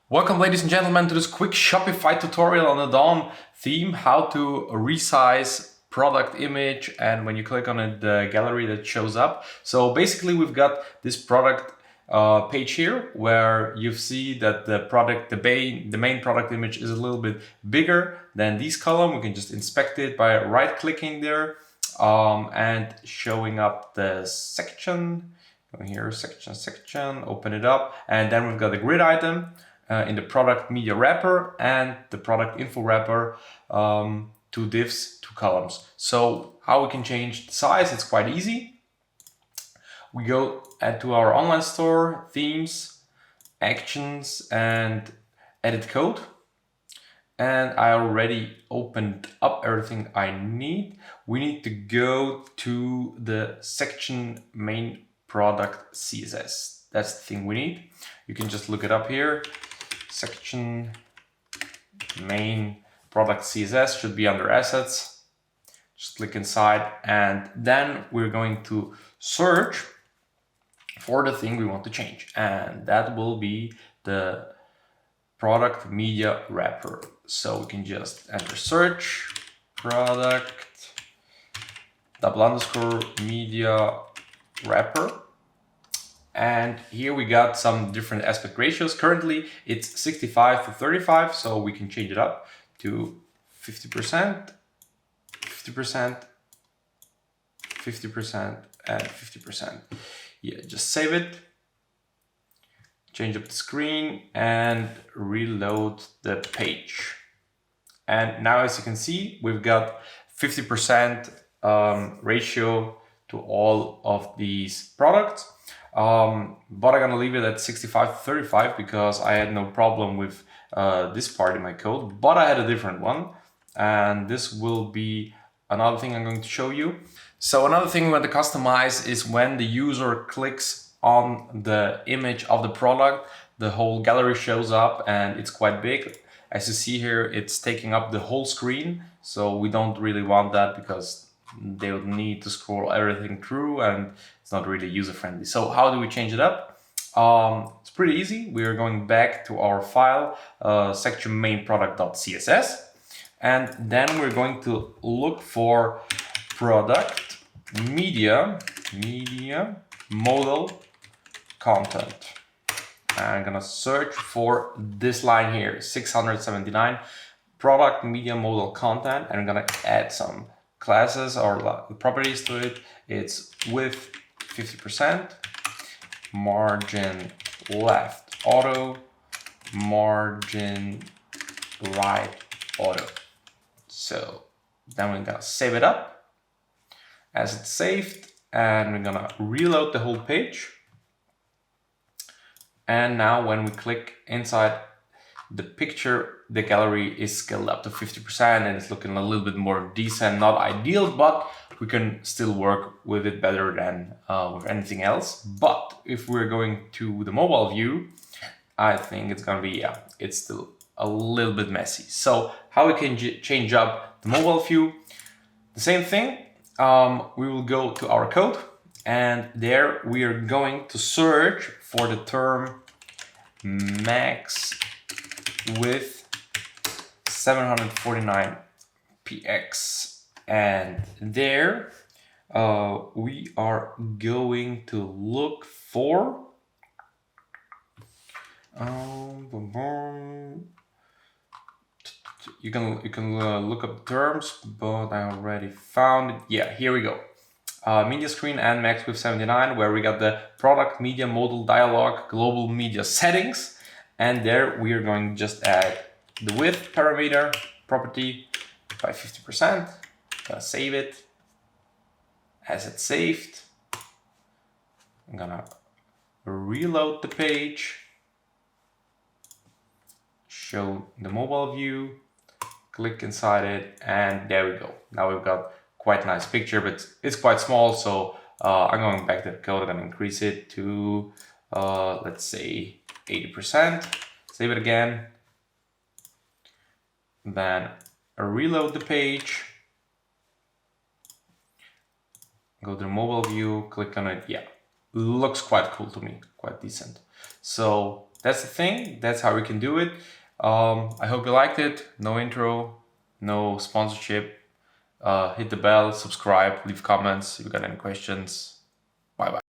Welcome, ladies and gentlemen, to this quick Shopify tutorial on the Dawn theme, how to resize product image, and when you click on it, the gallery that shows up. So basically we've got this product page here where you see that the main product image is a little bit bigger than this column. We can just inspect it by right clicking there and showing up the section. Go here, section, open it up, and then we've got the grid item in the product media wrapper and the product info wrapper, two divs, two columns. So how we can change the size, it's quite easy. We go to our online store, themes, actions, and edit code. And I already opened up everything I need. We need to go to the section main product CSS. That's the thing we need. You can just look it up here. Section main product CSS should be under assets. Just click inside, and then we're going to search for the thing we want to change, and that will be the product media wrapper. So we can just enter search product _media wrapper. And here we got some different aspect ratios. Currently it's 65:35, so we can change it up to 50%, 50%, 50%, and 50%. Yeah, just save it, change up the screen, and reload the page. And now, as you can see, we've got 50% ratio to all of these products. But I'm gonna leave it at 65:35 because I had no problem with this part in my code, but I had a different one, and this will be another thing I'm going to show you. So another thing we want to customize is when the user clicks on the image of the product, the whole gallery shows up and it's quite big. As you see here, it's taking up the whole screen, so we don't really want that because they would need to scroll everything through and it's not really user-friendly. So how do we change it up? It's pretty easy. We are going back to our file, section main product.css, and then we're going to look for product media modal content. I'm gonna search for this line here, 679 product media modal content, and I'm gonna add some classes or properties to it. It's width 50%, margin left auto, margin right auto. So then we're gonna save it up as it's saved, and we're gonna reload the whole page. And now when we click inside the picture, the gallery is scaled up to 50% and it's looking a little bit more decent, not ideal, but we can still work with it better than with anything else. But if we're going to the mobile view, I think it's gonna be, it's still a little bit messy. So how we can change up the mobile view? The same thing, we will go to our code, and there we are going to search for the term max width 749 px, and there we are going to look for you can look up terms, but I already found it. Yeah, here we go. Media screen and max width 79, where we got the product media modal dialog global media settings, and there we are going to just add the width parameter property by 50%. Gonna save it. As it's saved, I'm gonna reload the page, show the mobile view, click inside it, and there we go. Now we've got quite a nice picture, but it's quite small, so I'm going back to the code. I'm gonna increase it to let's say 80%. Save it again. Then reload the page. Go to the mobile view, click on it. Yeah, looks quite cool to me, quite decent. So that's the thing. That's how we can do it. I hope you liked it. No intro, no sponsorship. Hit the bell, subscribe, leave comments if you got any questions. Bye bye.